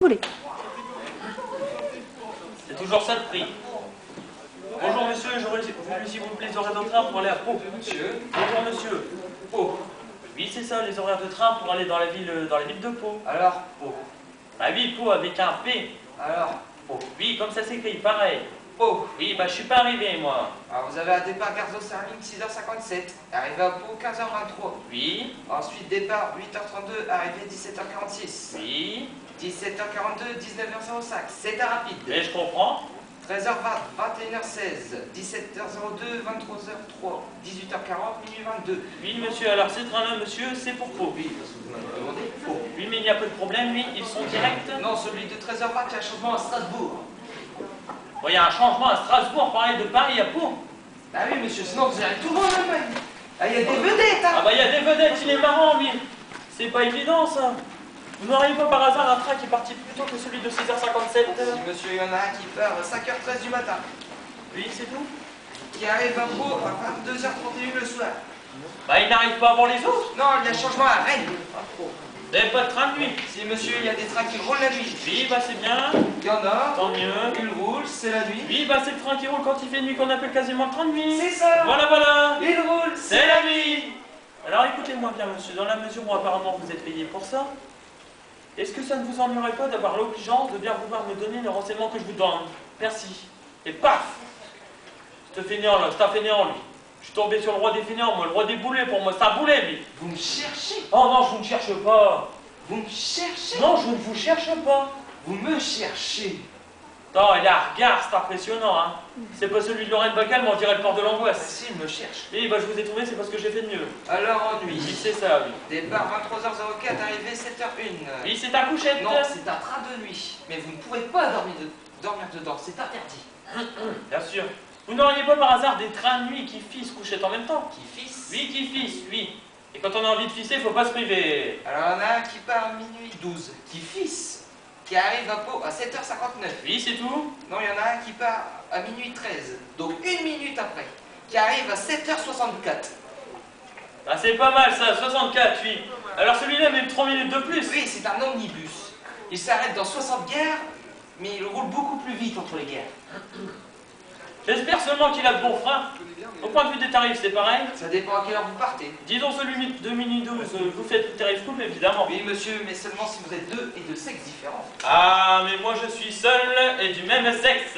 voulez. C'est toujours ça le prix. Bonjour monsieur, j'aurais voulu s'il vous plaît les horaires de train pour aller à Pau. Monsieur. Bonjour monsieur. Pau. Oui c'est ça, les horaires de train pour aller dans la ville de Pau. Alors, Pau. Bah oui, Pau avec un P. Alors, Pau. Oui, comme ça s'écrit, pareil. Pau. Oui, bah je suis pas arrivé moi. Alors vous avez un départ gare d'Austerlitz 6h57, arrivé à Pau 15h23. Oui. Ensuite départ 8h32, arrivé 17h46. Oui. 17h42, 19h05, c'est un rapide. Mais je comprends. 13h20, 21h16, 17h02, 23h03, 18h40, minuit 22. Oui monsieur, alors ces trains-là monsieur, c'est pour Pau. Oui, parce que vous m'avez demandé. Pau. Oui mais il n'y a pas de problème, oui, ils sont directs. Non, celui de 13h20, il y a un changement à Strasbourg. Bon, il y a un changement à Strasbourg, pareil de Paris à Pau. Ah oui monsieur, sinon vous allez tout le monde en Allemagne. Ah, il y a des vedettes, hein. Ah bah il y a des vedettes, il est marrant lui. C'est pas évident ça. Vous n'auriez pas par hasard un train qui est parti plus tôt que celui de 6h57 Si monsieur, il y en a un qui part à 5h13 du matin, Oui, c'est tout. qui arrive à Pau à 22h31 le soir. Bah il n'arrive pas avant les autres. Non, il y a changement à Rennes. Vous n'avez pas de train de nuit. Si monsieur, il y a des trains qui roulent la nuit. Oui, bah c'est bien. Il y en a. Tant mieux. Ils roulent, c'est la nuit. Oui, bah c'est le train qui roule quand il fait nuit qu'on appelle quasiment le train de nuit. C'est ça. Voilà, voilà. Ils roulent, C'est la nuit. Alors écoutez-moi bien monsieur, dans la mesure où apparemment vous êtes payé pour ça, est-ce que ça ne vous ennuierait pas d'avoir l'obligeance de bien vouloir me donner les renseignements que je vous donne? Merci. Et paf! C'est un fainéant là, c'est un fainéant lui. Je suis tombé sur le roi des fainéants, moi, le roi des boulets, pour moi, c'est un boulet lui. Vous me cherchez. Oh non, je vous ne cherche pas. Vous me cherchez. Non, je ne vous cherche pas. Vous me cherchez. Non, il a un regard, c'est impressionnant, hein. C'est pas celui de Lorraine Bacal, mais on dirait le port de Ah l'angoisse. si, il me cherche. Oui, bah je vous ai trouvé, c'est parce que j'ai fait de mieux. Alors, Oui, ennui. c'est ça, oui. Départ 23h04, arrivé 7h01. Oui, c'est ta couchette. Non, c'est un train de nuit. Mais vous ne pourrez pas dormir dedans, c'est interdit. Bien sûr. Vous n'auriez pas par hasard des trains de nuit qui fissent couchettes en même temps? Qui fisse. Oui, qui fissent, oui. Et quand on a envie de fisser, faut pas se priver. Alors, il y en a un qui part à minuit 12, qui fisse. Qui arrive à Pau à 7h59. Oui, c'est tout. Non, il y en a un qui part à minuit 13, donc une minute après, qui arrive à 7h64. Ah, c'est pas mal ça, 64, oui. Alors celui-là, même 3 minutes de plus. Oui, c'est un omnibus. Il s'arrête dans 60 gares, mais il roule beaucoup plus vite entre les gares. J'espère seulement qu'il a de bons freins. Au point de vue des tarifs, c'est pareil. Ça dépend à quelle heure vous partez. Disons celui de Mini 12, vous faites le tarif couple, évidemment. Oui, monsieur, mais seulement si vous êtes deux et de sexes différents. Ah, mais moi je suis seul et du même sexe.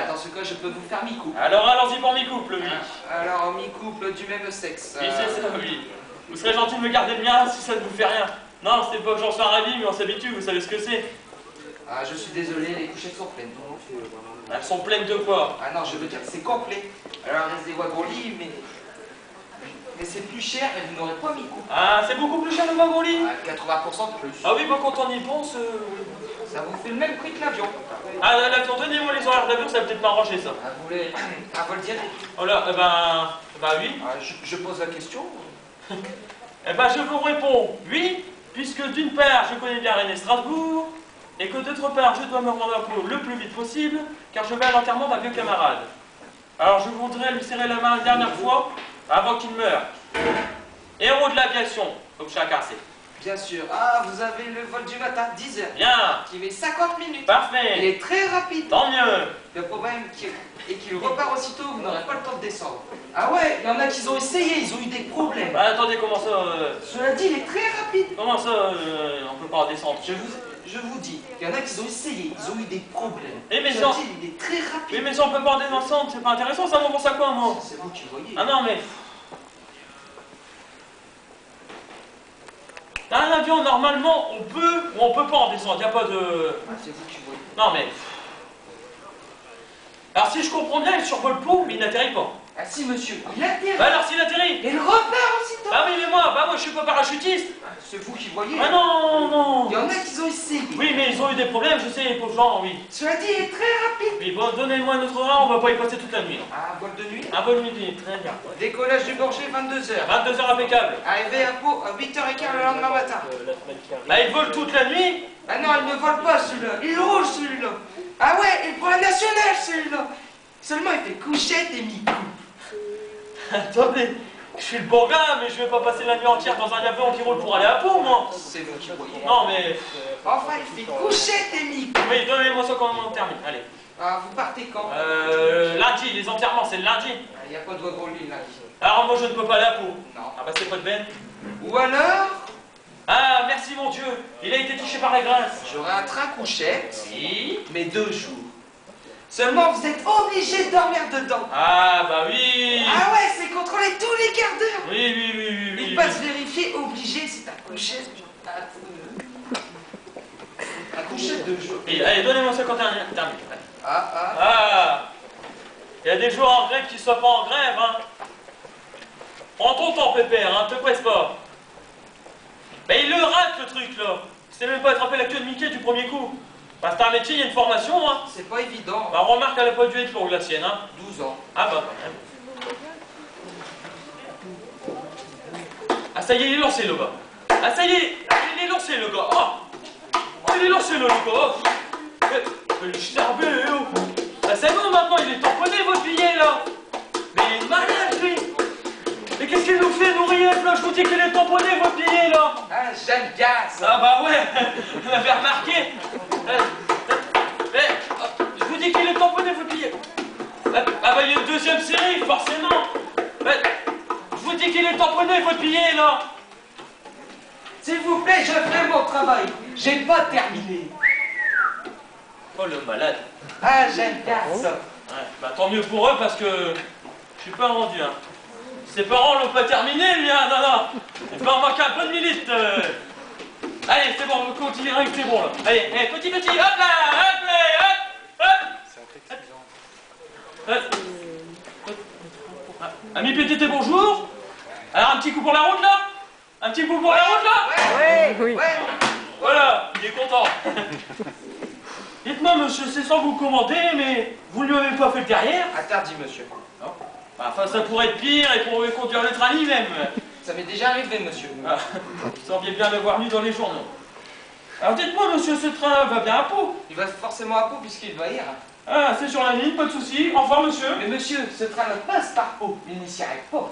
Dans ce cas, je peux vous faire mi-couple. Alors allons-y pour mi-couple, oui. Alors, mi-couple du même sexe. Oui, c'est ça, oui. Vous serez gentil de me garder le mien si ça ne vous fait rien. Non, c'est pas que j'en sois ravi, mais on s'habitue, vous savez ce que c'est. Ah, je suis désolé, les couchettes sont pleines. Elles sont pleines de quoi? Ah non, je veux dire, c'est complet. Alors, il reste des wagons-lits, mais c'est plus cher et vous n'aurez pas mi-couple. Ah, c'est beaucoup plus cher le wagon lit? Ah, 80% de plus. Ah oui, bah quand on y pense... Ça vous fait le même prix que l'avion. Ah, l'avion, donnez-moi les horaires d'avion, ça va peut-être m'arranger ça. Ah, vous voulez un vol direct? Oh là, bah oui. Ah, je pose la question. Eh ben je vous réponds oui, puisque d'une part je connais bien Rennes et Strasbourg, et que d'autre part je dois me rendre à Pau le plus vite possible, car je vais à l'enterrement d'un vieux camarade. Alors je voudrais lui serrer la main une dernière fois, avant qu'il meure. Héros de l'aviation, comme chacun sait. Bien sûr. Ah, vous avez le vol du matin, 10h. Bien, Qui met 50 minutes. Il parfait, est très rapide. tant mieux. Le problème est qu'il repart aussitôt, vous n'aurez pas le temps de descendre. Ah ouais, il y en a qui ont essayé, ils ont eu des problèmes. Bah attendez, comment ça, Cela dit, il est très rapide. comment ça, on peut pas descendre? Je vous dis, il y en a qui ont essayé, ils ont eu des problèmes. Eh, mais Cela non. dit, il est très rapide. Oui mais si on peut pas en descendre, c'est pas intéressant, ça m'en pense à quoi moi? C'est vous qui voyez. Ah non mais... Un avion, normalement, on peut ou on peut pas en descendre, il n'y a pas de... Ah, c'est vous qui voyez. Non mais... Alors si je comprends bien, il survole Pau, mais il n'atterrit pas. Ah si, monsieur, il atterrit. Bah alors s'il atterrit... Et il repart aussitôt. Bah oui mais moi je suis pas parachutiste. C'est vous qui voyez. Ah non. Il y en a qui ont essayé. Oui mais ils ont eu des problèmes, je sais, les pauvres gens, oui. Cela dit, il est très rapide. Oui bon, donnez-moi notre horaire, on va pas y passer toute la nuit. Un vol de nuit. Un vol midi, très bien. Décollage du Bourget, 22h. 22h impeccable. Arrivé à Pau à 8h15 le lendemain matin. Bah il vole toute la nuit. Ah non, il ne vole pas celui-là. Il roule celui-là. Ah ouais, il prend la nationale celui-là. Seulement il fait couchette et mi-coupe. Attendez, je suis le bon gars, mais je vais pas passer la nuit entière dans un avion qui roule pour aller à Pau, moi. C'est vous qui voyez. Non mais... Enfin, il fait couchette et mi Oui, donnez-moi ça quand on termine, allez. Ah, vous partez quand? Lundi, les enterrements, c'est le lundi. Il n'y a pas de vote lundi. Alors moi je ne peux pas aller à Pau. Non. Ah bah c'est pas de peine. Ou alors, Ah, merci mon Dieu, il a été touché par la grâce. j'aurai un train couchette, Si. mais 2 jours. Seulement, vous êtes obligé de dormir dedans. Ah bah oui. Ah ouais, c'est contrôlé tous les quarts d'heure. Oui, oui, oui, oui, oui. Il passe vérifier, obligé, c'est un couchette. Un couchette 2 jours. Et, allez, donnez-moi ça quand on termine. Allez. Ah. Ah. Il y a des jours en grève qui ne soient pas en grève, hein. Prends ton temps, Pépère, hein, te presse pas. Mais il le rate, le truc, là. C'est même pas attraper la queue de Mickey du premier coup. Bah, c'est un métier, il y a une formation, hein. C'est pas évident. Bah, remarque, elle a pas dû être longue, la sienne, hein. 12 ans. Ah, bah, quand même. Ah, ça y est, il est lancé, le gars. Ah, ça y est, il est lancé, le gars. Oh, il est lancé, le gars. Oh. Le charbé, oh. Ah, c'est bon, maintenant, il est tamponné, votre billet, là. Mais il est malade, lui. Mais qu'est-ce qu'il nous fait, nous riettes, là? Je vous dis qu'il est tamponné, votre billet, là. Ah, j'aime bien ça. Ah, bah ouais, vous l'avez remarqué. Mais, je vous dis qu'il est tamponné, votre billet. Ah, bah, il y a une deuxième série, forcément. Je vous dis qu'il est tamponné, votre billet, là. S'il vous plaît, je fais mon travail. J'ai pas terminé. Oh, le malade. Ah, j'aime bien ça. Ouais, bah tant mieux pour eux parce que je suis pas rendu, hein. Ses parents l'ont pas terminé, lui, hein, non. Il va en manquer un peu de milite. Allez, c'est bon, on continue, c'est bon, là. Allez, petit, hop là, hop. Ami PTT, bonjour. Alors, un petit coup pour la route, là. Un petit coup pour la route, là. Ouais. Voilà, il est content. Dites-moi, monsieur, c'est sans vous commander, mais vous ne lui avez pas fait le derrière? Interdit, monsieur. Non. Enfin, ça pourrait être pire et pourrait conduire le train lui-même. Ça m'est déjà arrivé, monsieur. Ah, vous sembliez bien l'avoir lu dans les journaux. Alors dites-moi, monsieur, ce train va bien à Pau? Il va forcément à Pau puisqu'il va y. Ah, c'est sur la ligne, pas de souci. Au revoir, monsieur. Mais monsieur, ce train ne passe par Pau. Il n'y s'y arrive pas.